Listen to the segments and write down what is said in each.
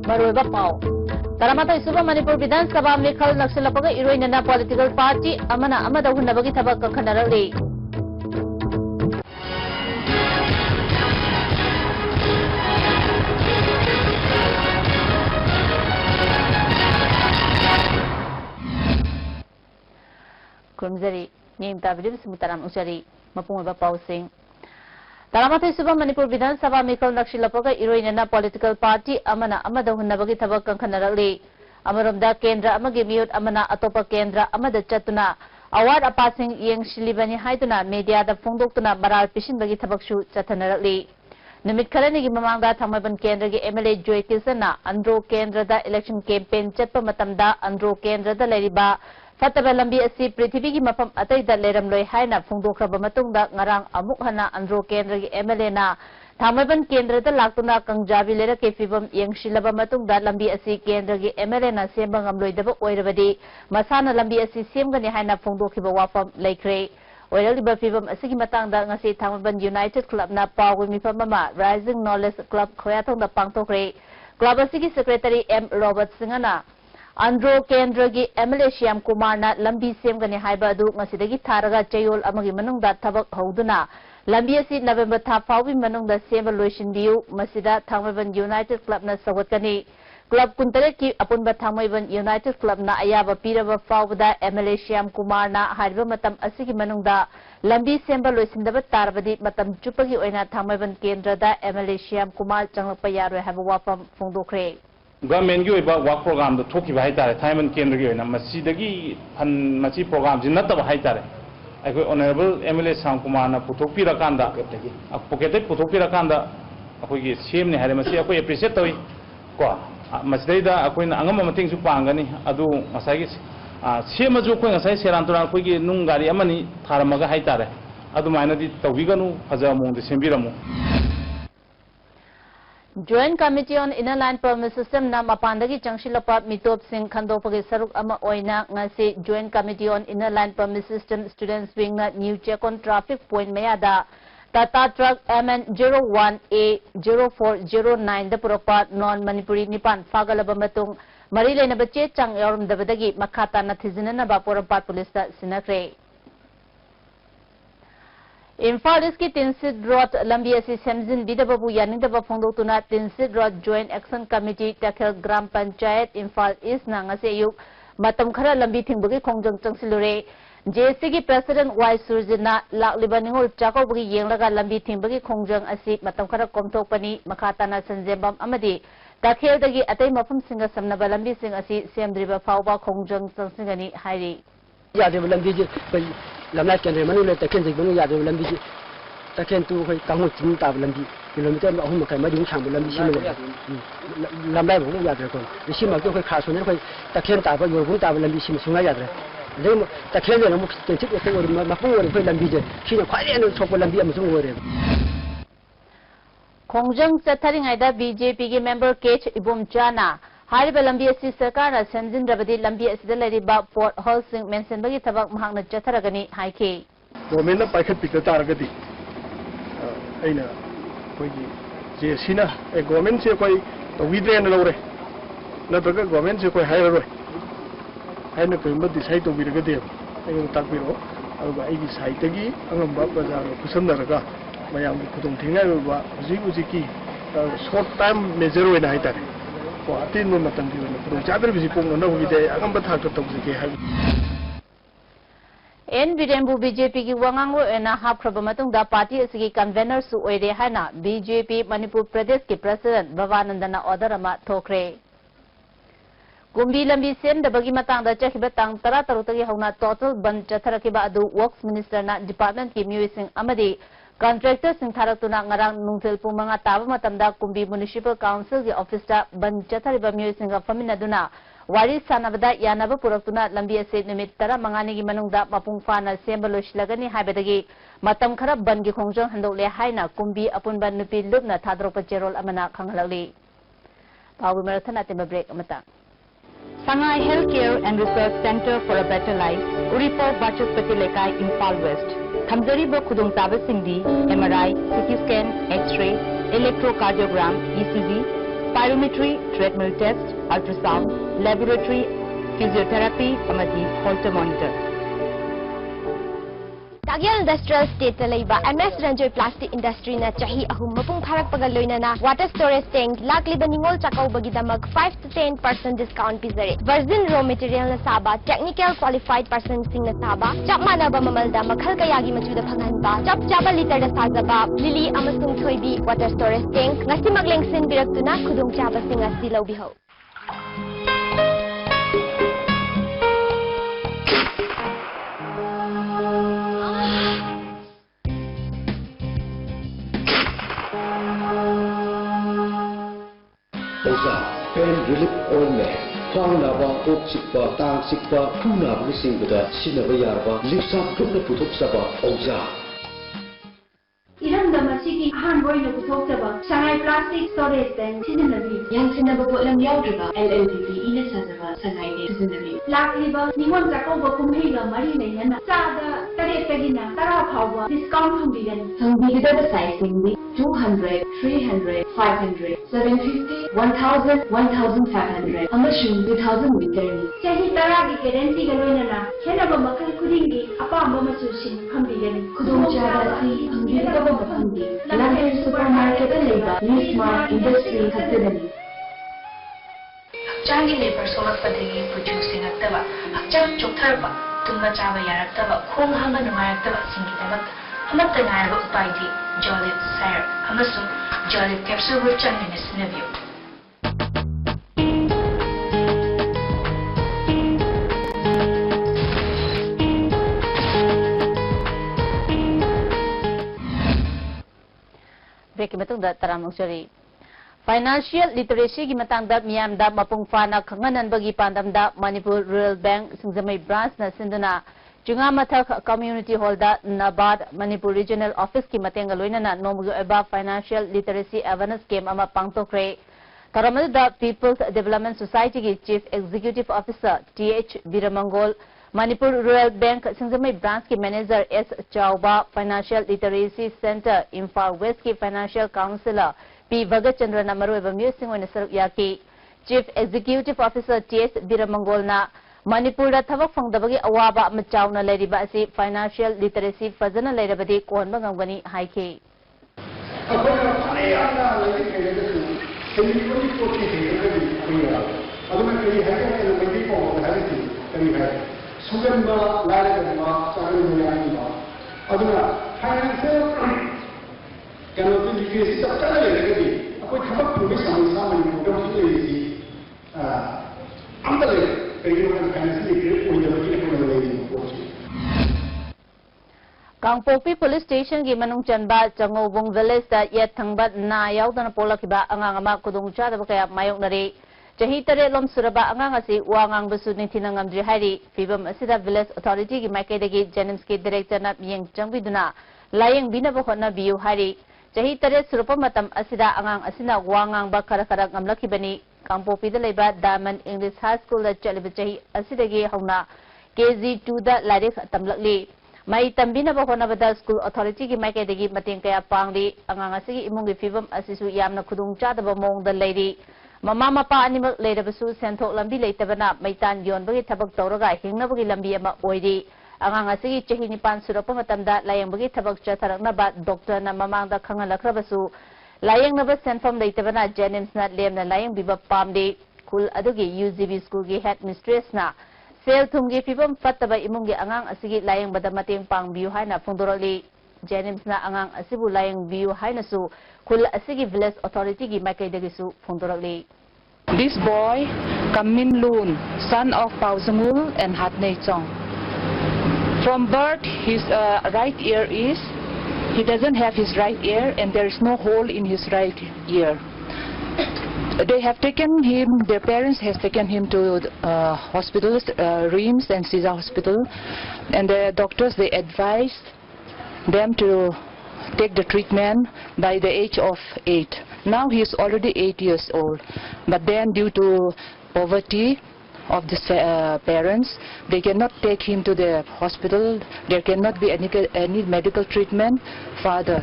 मरोइबा पाव तरामाता सुबह मणिपुर विधानसभा मिखल नक्सलपगा इरोइनना political party अमना अमदा हुन्नबगी थबक कखनरली खुमजरी नीम ताबिब सुमतराम उचरी मपुंगबा पाउसिंग तरामाथै सुबह मणिपुर विधानसभा मिखल नक्सलपगा इरोइनना पॉलिटिकल पार्टी अमना अमदा हुन्नबगी थबक कखनरली अमरोमदा केंद्र अमगी मियुत अमना अतोपा केंद्र अमदा चतुना अवार्ड अपासिंग येंगशिलिबनी हाइदुना मीडियादा फोंदोक्तुना मराल पिसिनबगी थबकसु चथनरली निमित खरनिगी ममांगदा थंगमैबन केंद्रगी एमएलए जॉय किसना अंद्रो केंद्रदा इलेक्शन कैंपेन चतपा मतमदा अंद्रो केंद्रदा लेरिबा फतबा लंबी असि पृथ्वी की मफम अतैदा लेरमलोय हाइना फोंदोखरबा मतुंगदा ngarang amuk hana andro kendra gi MLA na thamaiban kendra da laktuna kangjabi lera ke fibam yengshilaba matungda lambi asi kendra gi MLA na semba ngamloidaba oirabadi masana lambi asi semgani haina फोंदोखिबा wafam laikre oiraliba fibam asigi matangda ngasi thamaiban United Club na pawgi mifam ama Rising Knowledge Club khoyathongda pangtokre club asigi secretary M Robert Singana अंद्रो केंद्र की MLA Shyam Kumar ना लंबी सेमगने हाइबा अदु ngasiदगी थारगा चयोल अमगी मनुंगदा थबक हौदुना लंबी असि नवेंबर था फाउबी मनुंगदा same लोइसिनबियु मसिदा थांगमैबन United club ना सवतकनी club कुंतरे की अपुनबा थांगमैबन यूनाइटेड क्लब ना अयाबा पीरबा फाउबदा एमएलए श्याम कुमार ना हाइबा मतम असिगी मनुंगदा लंबी सेमबा लोइसिनदबा तारबदी मतम चुपगी ओइना थांगमैबन केंद्रदा एमएलए श्याम कुमार चंगलपा यारोय हाइबा वाफम फोंदोखरे गवर्नमेंट की वर्क प्रोग्राम थोकी है थाइमन केंद्र की प्रोग्राम से नतब है ऑनरेबल MLA श्याम कुमार पुथोपीरकान पॉकेट पुथोपीरकान अखोई सेमने है एप्रिशिएट तौई को अगम मतेंग पागनी सेमजु अखोई सेरान तुरान अखोई नुंग गाड़ी थारमगा है अदुमाइनदी तौबीगनु फजब मौंग सेमबीरमु Joint Committee on Inner Line Permit System na mapandagi changsilapa mitop sing khandopagi saruk ama oina ngasi Joint Committee on Inner Line Permit System Students Wing na new check on traffic point mayada Tata Truck MN 01A0409 da puropa non Manipuri nipan fagalaba matung mari lena bache chang yorum dabadagi makata na thizinana ba porapat police da sinakre Imphal East Tinsid Road Lambi asi Semzin Bidababu Yanindaba Phongdokuna Tinsid Road Joint Action Committee Takhel Gram Panchayat Imphal East na ngase ayuk matam khara lambi thingbagi khongjang changsilure JC ki President Y Surjina lakliba ningol chakobagi yenglaga lambi thingbagi khongjang asi matam khara komthokpani makhatana sanjembam amadi Takhel dagi atai mafam singa samnaba lambi sing asi semdriba fawba khongjang changsingani hairi Yadav लंबी जी लमना केंद्र मनु ले तकेन जे मनु यादेव लंबी जी तकेन तु होय Congo चिन ताब लंबी kilometre अहुम मखाय मदिं छांब लंबी SIM लमनाय बो यादरे को सिम के होय खासो ने होय तकेन ताब योगुन ताब लंबी सिम सुंगा यादरे ले तकेन ने मु केंचिक एसे ओर मपु ओर होय लंबी जे सिन ख्वाइ ने सोप लंबी अमसुं ओरे खोंजंग चथरिंगाइदा बीजेपी के मेंबर केच इबोमचाना हारिबा लंबी असि सरकार सेमजिन रबदी लंबी असिदा लेरिबा पोर्ट हॉल सिंग मेंशन बगी थबक महांगना चथरगनी हाइके गवर्नमेंट ना पाइखत पिक तारगदी अइना कोई जे सिना गवर्नमेंट से कोई तविद्रे न लौरे नत्रगा गवर्नमेंट से कोई हायर रोय हाइना कोई म डिसाइड तविरगदे अइ ताकबिरो अबा आइगी साइटगी अंगम बा बाजार कुसमदरगा मयाम खुदुम थिंगायबा हुजी हुजी की शॉर्ट टाइम मेजर होइना हाइतारे तीन मतम की वजह चादर भी पोंग न होगी दे अगम बथा तो तब के है एन बिरेंबु बीजेपी की वंगांगो एना हाफख्रब मतुंग दा पार्टी असगी कन्वेनर सु ओइरे हाना बीजेपी मणिपुर प्रदेश के प्रेसिडेंट भवानंदना ऑर्डर अमा थोखरे कुंबी लंबी सेम दबगी मतंग दा चखिबा तंग तरा तरुतगी हौना टोटल बंद चथरकिबा अदु वर्क्स मिनिस्टर ना डिपार्टमेंट की म्यूजिंग अमदी कॉन्ट्रैक्टर सिंथारक्तुना ngarang nungthil pung manga taba matamda kumbi municipal council gi office ta ban chathariba myoisinga faminaduna wari sanabada yanaba puraktuna lambi ase nimit tara mangani gi manungda mapung fana semba loislagani haibadagi matam khara ban gi khongjang handole haina kumbi apunba nupi lupna thadropa cherol amana khanghalali pawi marathon atemba break amata Sangai Healthcare and Research Center for a Better Life Uripur Bachapati Lekai Imphal West Thamjariba khudong tabasingdi MRI CT scan X-ray electrocardiogram ECG spirometry, treadmill test, ultrasound, laboratory, physiotherapy, amadi Holter monitor. Tagyal Industrial State Laiba MS Ranjoy Plastic Industry na chahi ahum mapung pharak pagaloy na water storage tank lakli ba ningol chakaw bagidamag 5 to 10% discount pizare. Virgin raw material na saba, technical qualified person sing na saba, chap mana ba mamalda makhal kayagi machuda phanganba, chap chaba liter da sajaba, lili amasung thoibi water storage tank ngasi maglengsin biraktuna khudong chaba sing ngasi lawbiho. Pain relief ointment, Kwang Nava, Ok Sikpa, Tang Sikpa, Puna Brisingbuda, Sinavayarva, Lipsap Gupta Putuk Saba, Oza. Iram Damasiki, Han Boy no Putokaba, Shanghai Plastic Storage Tank, Sizinabi, Yang Sinaba Lam Yaudriba, LLDP, Ina Sadava, Shanghai Sizinabi. Lakliba, Nimon Jacoba Kumhiga, Marina, Sada, Tare Tagina, Tara Power, discount from Bigan. Some bigger sizing, 200, 300, 500, 750, 1000, 1500, Amashun 2000 return. Sahi Taragi Guarantee Galona, Henaba Makal Kudingi, Apamba Masushin, Kambigan, Kudum Chabasi, Angiraba Mapandi, London Supermarket Labor, Lismart Industry Facility. Changi labor solar padagi producing actava, Akcham Choktarba, Tumba Chava Yaraktava, Kung Hama Namaratava, Singitava, Hamatanaga Upaidi, Jolly Sire, Hamasu, Jolly Capsule Richard in his nephew. Break matang da taramong sari. Financial literacy gi matang da miyam da mapung fana khanganan bagi pandam da Manipur Rural Bank Singzamai branch na sinduna Junga Mathak Community Hall da Nabad Manipur Regional Office ki matenga loina na nomugo eba Financial Literacy Awareness Game ama pangtokre. Karamadu da People's Development Society ki Chief Executive Officer TH Biramangol, Manipur Rural Bank Singzamai branch ki Manager S Chauba, Financial Literacy Center Imphal West ki Financial Counselor P Bhagat Chandra Namaru eba Musing on Saruk Yaki, Chief Executive Officer TH Biramangol na Manipur da thabak phangdabagi awaba machauna leriba asi financial literacy fazana lerabadi konba ngamgani haike Akhona phayana lagi kayaknya sendiri pun kita punya. Aduna kali hari ini lagi kau hari ini kali hari. Sugamma lari ma sahaja melayani ma. Aduna financial kalau tu literacy tak ada lagi. Apa thabak pun sama-sama ni program literacy. Ambil Kangpopi Police Station gi manung chanba Changobong Village da yet thangbat na yaudana polakiba angang ama kudungcha da kaya mayok nari chahi tare lom suraba angang asi wangang basu nithina ngamdri hari fibam asida Village Authority gi maikaidagi Jenims ki Director na yeng changbiduna layeng binaba hotna biu hari chahi tare surapa matam asida angang asina wangang ba khara ngamlakibani Kangpopi da leba Diamond English High School da chaliba chahi asidagi hauna KG2 da larik tamlakli mai tambina ba hona bada school authority gi maike dagi mating kaya pangli angang asigi imung gi fibam asisu yamna khudung cha da ba mong da leiri mama mapa animal leira basu senthok lambi leitabana maitan yon bagi thabak tawraga hingna bagi lambi ama oiri angang asigi chahi nipan surapa matamda layang bagi thabak cha tharakna ba doctor na mamang da khangalakra basu layang na ba senfam leitabana Jenims na lem na layang biba pamde kul adugi UGB school gi headmistress na Sel thumgi pibam fattaba imungi angang asigi layang bada mating pang biu haina phungdoroli Jenims na angang asibu layang biu haina su kul asigi Village Authority gi makaidagi su phungdoroli. This boy Kamin Loon, son of Pausangul and Hatnei Chong. From birth his right ear is he doesn't have his right ear and there is no hole in his right ear. They have taken him, their parents has taken him to hospitals, Reims and Caesar Hospital, and the doctors, they advised them to take the treatment by the age of 8. Now he is already 8 years old, but then due to poverty of the parents, they cannot take him to the hospital, there cannot be any medical treatment further.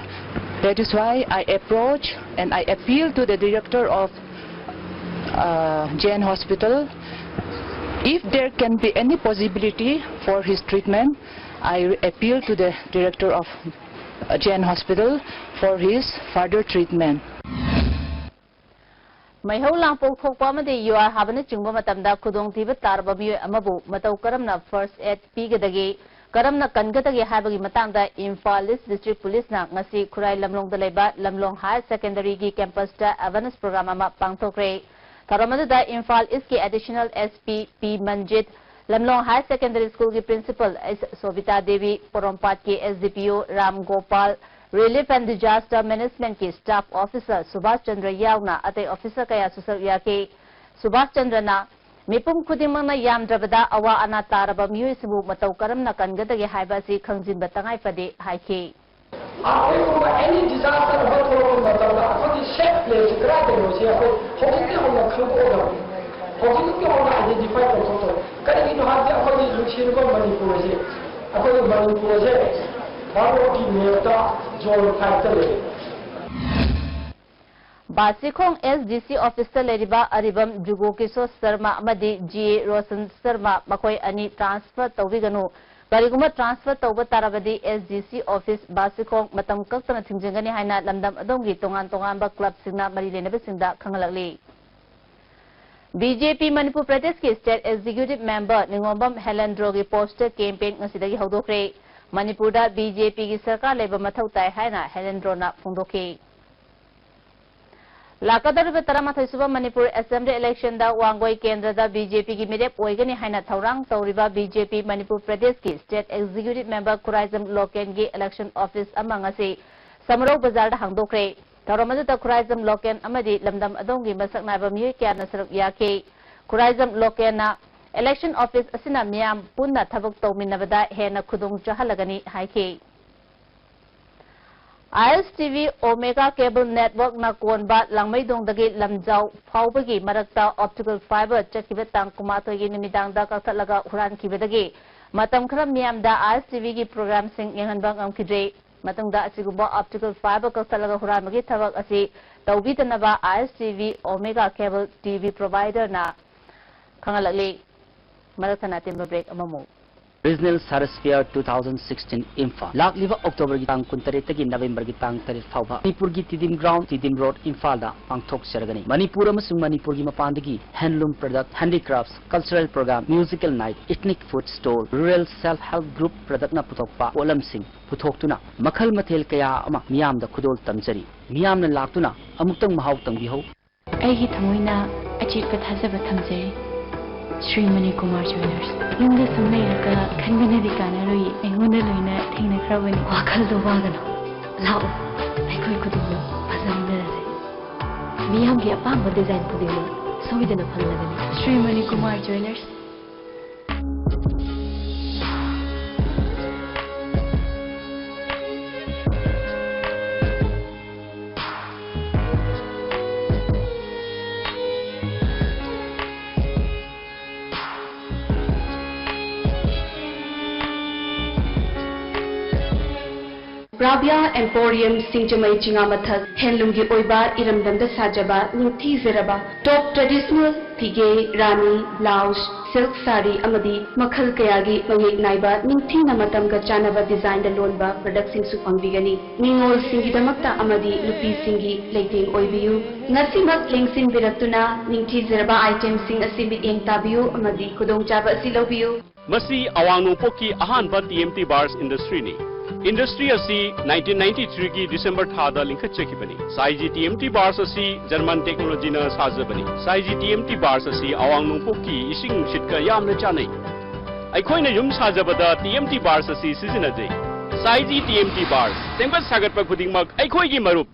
That is why I approach and I appeal to the director of Jain Hospital. If there can be any possibility for his treatment, I appeal to the director of Jain Hospital for his further treatment. Maihau lang pokthokpa amadi UR habana chingba matamda khudongthiba tarba mioi amabu matau karamna first aid pigadagi karamna kangatagi habagi matangda Imphal East District Police na ngasi Khurai Lamlongda leba Lamlong Higher Secondary gi campus da awareness program ama pangthokre tharamada Imphal East ki additional SP P Manjit Lamlong High Secondary School ki principal Sovita Devi Porompat ki SDPO Ram Gopal Relief and Disaster Management की Staff Officer Subhash Chandra यावना अतै officer कया सुसर याके सुभाष चंद्र ना मिपुम खुदिमना यामद्रबदा अवा अना तारबा मियोय सिबु मतौ करमना कनगदगे हाइबासी खंगजिन बतंगाय फदे हाइके any disaster about the matter the safe place grade no se ko hokki honna khangko hokki honna identify ko kari no ha ko ni luchir ko manipur se ko manipur se Basikong SDC officer leriba aribam Jugo Kiso Sarma amadi GA Rosan Sarma makoi ani transfer tawiganu bariguma transfer tawba tarabadi SDC office Basikong matam kaktana thingjangani haina lamdam adongi tongan ba club singna mari lenaba singda khangalakli BJP Manipur Pradesh ki state executive member Ningombam Helendro ki poster campaign ngasidagi hodokre Manipur da BJP ki sarkar leba mathau tai haina Helendro na phongdoki Lakadar Taramathai Suba Manipur Assembly election da Wangoi Kendra da BJP ki mirep oigani haina thaurang tauriba BJP Manipur Pradesh ki state executive member Khuraizam Loken ki election office amangasi Samro Bazar da hangdokre tauramadu ta Khuraizam Loken amadi lamdam adongi masakna ba miyoy kya na saruk yake Khuraizam Loken na election office asina miyam punna thabak tawminabada hena khudong chahalagani haike ISTV Omega Cable Network na konba langmaidong dagi lamjau phawbagi marakta optical fiber chakiba tang kumato gi nimidang da kathalaga huran kibadagi matam khram miyam da ISTV gi program sing yanganbang amkidre matung da asigumba optical fiber kathalaga huran magi thabak asi tawbitanaba ISTV Omega Cable TV provider na khangalali Maratana Timber Break Amamu. Regional Sarasphere 2016 Imphal. Lakliva October ki tang kuntare tagi November ki tang tarit phawba. Manipur ki Tidim Ground, Tidim Road, Imphal da pangthok sergani. Manipur amasung Manipur ki mapandagi handloom product, handicrafts, cultural program, musical night, ethnic food stall, rural self-help group product na puthokpa olam sing puthoktuna makhal mathel kaya ama miyam da khudol tamjari. Miyam na laktuna amuktang mahaw tangbiho. Ai hi thamoina achi pathajaba thamjari. Sri Mani Kumar Jewelers. Yungda samnai raka khanbana dikana roi engona loina thengna khrabani wakhal do wagana lao aikoi kudugo phazamna rase miyam gi apamba design kudimo soidana phallagani Sri Mani Kumar Jewelers. Rabia Emporium Singjamai Chingamathak Handloom gi oiba iramdamda sajaba ningthi zeraba top traditional fige rani blouse silk sari amadi makhal kayagi mangek naiba ningthi na matam ga chanaba design da lonba product sing su pangbigani ningol singi damakta amadi lupi singi leiteng oibiu ngasimak lengsin biratuna ningthi zeraba item sing asimi eng tabiu amadi kudong chaba silobiu masi awangnu poki ahanba TMT bars industry ni Industry asi 1993 ki December thada linkhat chekibani. Saiji TMT bars asi German technology na sajabani. Saiji TMT bars asi awang nungpok ki ising shitka yamna chanai. Aikoi na yum sajabada TMT bars asi sizinajai. Saiji TMT bars tengbat sagat pa khudingmak aikoi gi marup.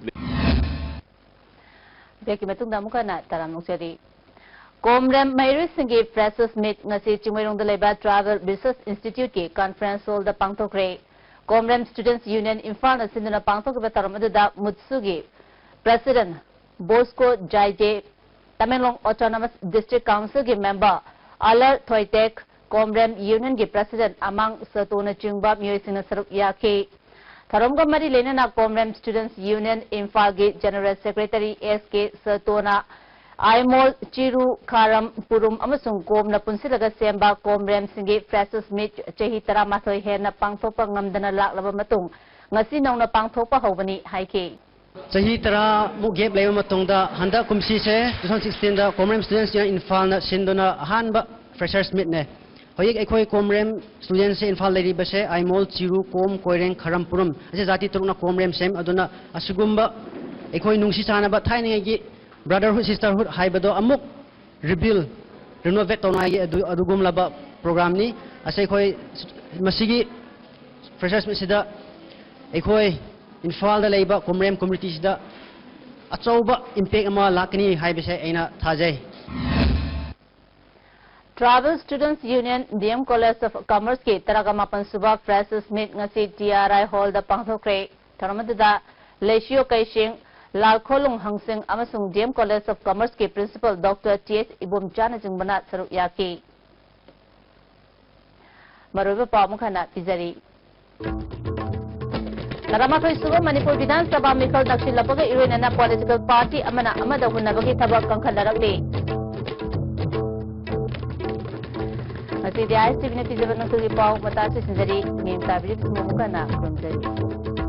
Beki matungda mukana taram nungseri. Komram Mayri Singi Freshers Meet ngasi Chingmairong Dalaiba Travel Business Institute ki conference hall da pangthokre. Komram Students Union Imphal na sinduna pangthok ba taramadu da Mutsugi President Bosco Jaije Tamenglong Autonomous District Council ki member Alar Thoitek Komram Union ki President Amang Satona Chingba Myoy Singna Sarup Yake Tharomga Mari Lena na Komram Students Union Imphal ki General Secretary SK Satona आइमोल Chiru खारम पुरुम अमसुंग Komna पुंसिलगा सेंबा कोमरेम Singe freshers meet चही 13 हेना पांगथोपा ngamdana laklaba matung ngasi nongna पांगथोपा हौबनी हाइके चही 13 मु gap लेबा मतोंदा हंदा कुमसी से 2016 दा कोमरेम students या इनफाल ना सिंदोना अहानबा freshers meet ने होइक एखोय कोमरेम स्टूडेंट्स से इनफाल लेरी बसे आइमोल चिरू कोम कोइरेंग खरमपुरम असे जाति तुरुना कोमरेम सेम अदुना असुगुम्बा एखोय नुंसी सानाबा थाइनेगी ब्रदरहुड सिस्टरहुड हाइबदो अमुक रिबिल रिनोवेट तोनागी अदुगुमलाबा प्रोग्राम नि असे एखोय मसिगी फ्रेशर्स मीट सिदा एखोय इनफाल दा लेबा कोमरेम कम्युनिटी सिदा अचौबा इम्पैक्ट अमा लाकनी हाइबसे ऐना थाजै Travel Students Union DM College of Commerce के 13 सुबह freshers meet ngasi TRI Hall दा पांगथोक्रे थरमददा लेशियो कैशिंग लालखोलुंग हंसिंग अमसुंग DM College of Commerce के प्रिंसिपल डॉक्टर TS इबोमचाना जिंगबना सरुक याकी मरोबा पामुखना पिजरी 13 सुबह मणिपुर विधानसभा मिखल नक्सिलपगा इरोइनना पॉलिटिकल पार्टी अमना अमदा हुनबगी थबक कंखलरकते Masih di ISTV Netizen Nusuri Pau Matasi Sendiri Ngim Tabiri Semua Mukana Kumjari